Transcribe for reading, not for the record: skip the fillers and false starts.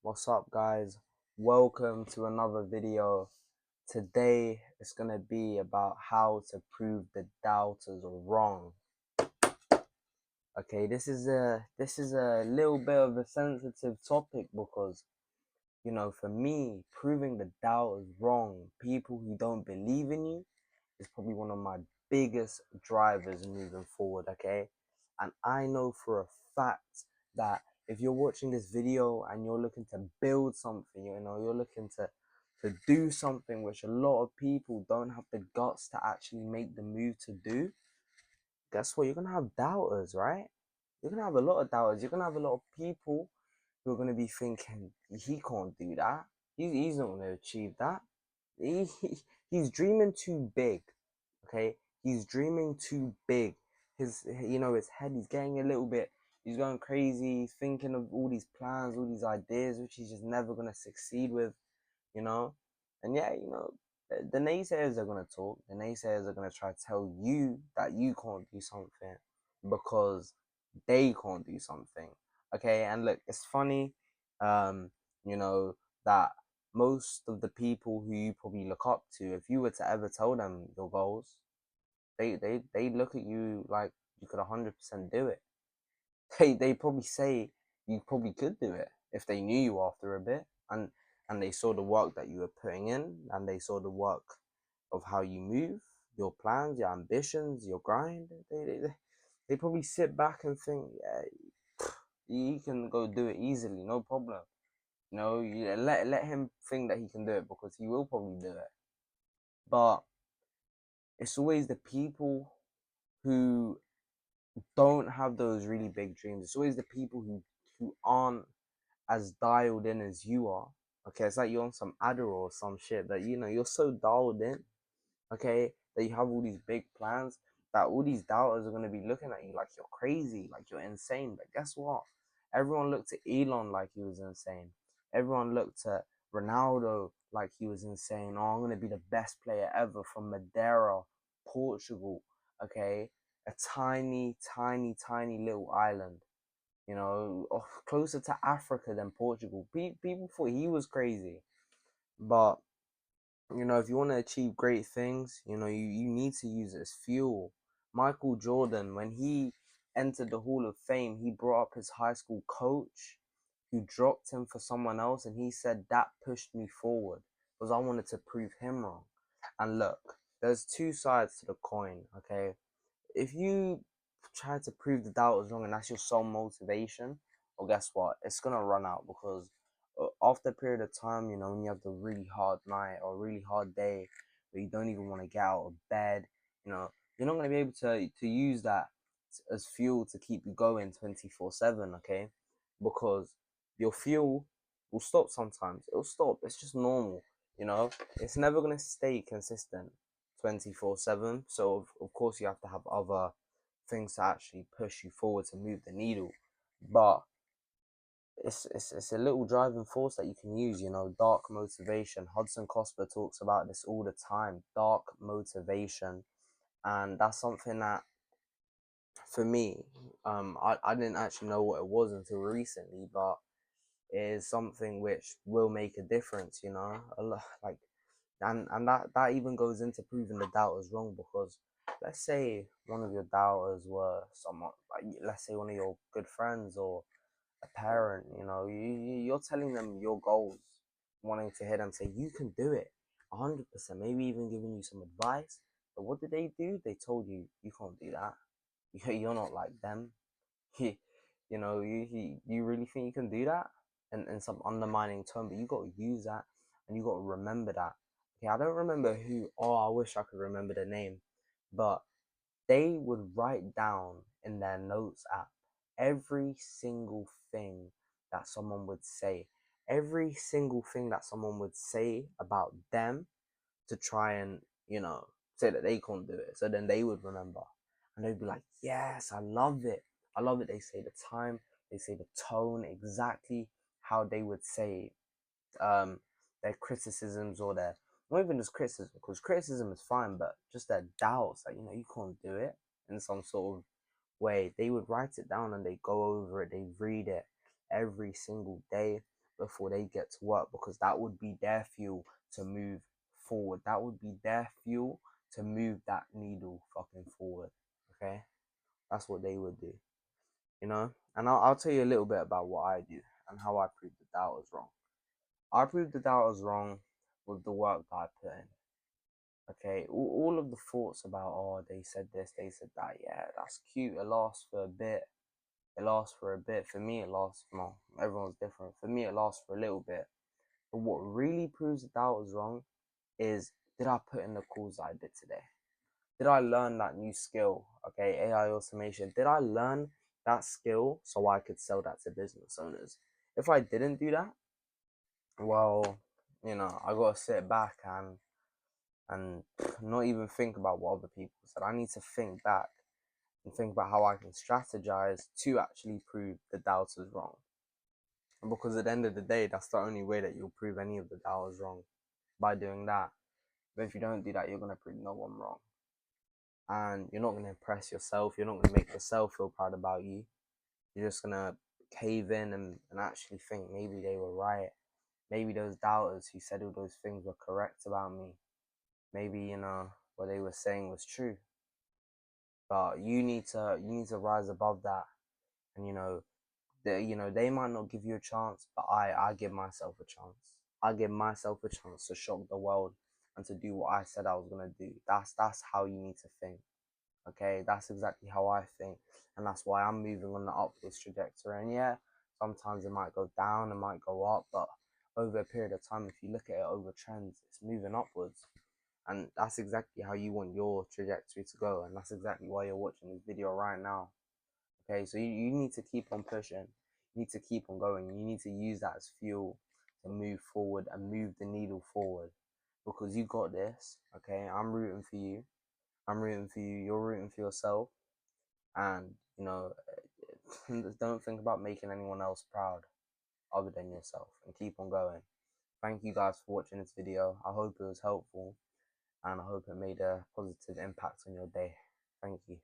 What's up, guys? Welcome to another video. Today it's gonna be about how to prove the doubters wrong. Okay, this is a little bit of a sensitive topic because for me, proving the doubters wrong, people who don't believe in you, is probably one of my biggest drivers moving forward. Okay, and I know for a fact that if you're watching this video and you're looking to build something, you're looking to do something which a lot of people don't have the guts to actually make the move to do, guess what? You're gonna have doubters, right? You're gonna have a lot of doubters. You're gonna have a lot of people who are gonna be thinking he can't do that. He's not gonna achieve that. He's dreaming too big. Okay, he's dreaming too big. His head, he's getting a little bit, he's going crazy. He's thinking of all these plans, all these ideas which he's just never gonna succeed with. you know and yeah, the naysayers are going to talk. The naysayers are going to try to tell you that you can't do something because they can't do something. Okay, and look, it's funny, um you know that most of the people who you probably look up to, if you were to ever tell them your goals, they look at you like you could 100% do it. They probably say you probably could do it if they knew you after a bit, and they saw the work that you were putting in, and they saw the work of how you move, your plans, your ambitions, your grind. They probably sit back and think, yeah, he can go do it easily, no problem. You let him think that he can do it because he will probably do it. But it's always the people who don't have those really big dreams. It's always the people who aren't as dialed in as you are. Okay, it's like you're on some Adderall or some shit that you're so dialed in. Okay, that you have all these big plans, that all these doubters are gonna be looking at you like you're crazy, like you're insane. But guess what? Everyone looked at Elon like he was insane. Everyone looked at Ronaldo like he was insane. Oh, I'm gonna be the best player ever from Madeira, Portugal. Okay, a tiny, tiny, tiny little island, closer to Africa than Portugal. People thought he was crazy. But, if you want to achieve great things, you need to use it as fuel. Michael Jordan, when he entered the Hall of Fame, he brought up his high school coach who dropped him for someone else, and he said that pushed me forward because I wanted to prove him wrong. And look, there's two sides to the coin, okay? If you try to prove the doubters wrong and that's your sole motivation, well, guess what? It's gonna run out because after a period of time, when you have the really hard night or really hard day where you don't even want to get out of bed, you're not gonna be able to use that as fuel to keep you going 24/7. Okay, because your fuel will stop sometimes. It'll stop. It's just normal. It's never gonna stay consistent 24/7. So of course you have to have other things to actually push you forward to move the needle. But it's a little driving force that you can use, dark motivation. Hudson Cosper talks about this all the time, dark motivation. And that's something that, for me, I didn't actually know what it was until recently, but it is something which will make a difference, a lot, like, and that even goes into proving the doubters wrong, because let's say one of your doubters were someone, like, let's say one of your good friends or a parent. You're telling them your goals, wanting to hear them say you can do it 100%, maybe even giving you some advice. But what did they do? They told you you can't do that. You're not like them. You really think you can do that? And in some undermining tone, but you got to use that, and you got to remember that. Okay, I don't remember who. Oh, I wish I could remember the name, but they would write down in their notes app every single thing that someone would say, every single thing that someone would say about them, to try and say that they can't do it, so then they would remember, and they'd be like, yes, I love it, I love it. They say the time, they say the tone, exactly how they would say um their criticisms, or their, not even just criticism, because criticism is fine, but just their doubts, like, you can't do it, in some sort of way. They would write it down and they go over it, they read it every single day, before they get to work, because that would be their fuel to move forward. That would be their fuel to move that needle fucking forward. Okay, that's what they would do, you know. And I'll tell you a little bit about what I do and how I proved the doubters wrong. I proved the doubters wrong with the work that I put in. Okay, all of the thoughts about, oh, they said this, they said that, yeah, that's cute, it lasts for a bit. It lasts for a bit. For me, it lasts, well, everyone's different. For me, it lasts for a little bit. But what really proves that was wrong is, did I put in the calls that I did today? Did I learn that new skill? Okay, AI automation. Did I learn that skill so I could sell that to business owners? If I didn't do that, well, I gotta sit back and not even think about what other people said. I need to think back and think about how I can strategize to actually prove the doubters wrong. Because at the end of the day, that's the only way that you'll prove any of the doubters wrong, by doing that. But if you don't do that, you're gonna prove no one wrong, and you're not gonna impress yourself. You're not gonna make yourself feel proud about you. You're just gonna cave in and actually think maybe they were right. Maybe those doubters who said all those things were correct about me. Maybe what they were saying was true. But you need to rise above that, and they might not give you a chance, but I give myself a chance. I give myself a chance to shock the world and to do what I said I was gonna do. That's how you need to think. Okay, that's exactly how I think, and that's why I'm moving on the upwards trajectory. And yeah, sometimes it might go down, it might go up, but over a period of time, if you look at it over trends, it's moving upwards. And that's exactly how you want your trajectory to go, and that's exactly why you're watching this video right now. Okay, so you need to keep on pushing. You need to keep on going. You need to use that as fuel to move forward and move the needle forward, because you got this. Okay, I'm rooting for you. I'm rooting for you. You're rooting for yourself. And, don't think about making anyone else proud other than yourself, and keep on going. Thank you guys for watching this video. I hope it was helpful, and I hope it made a positive impact on your day. Thank you.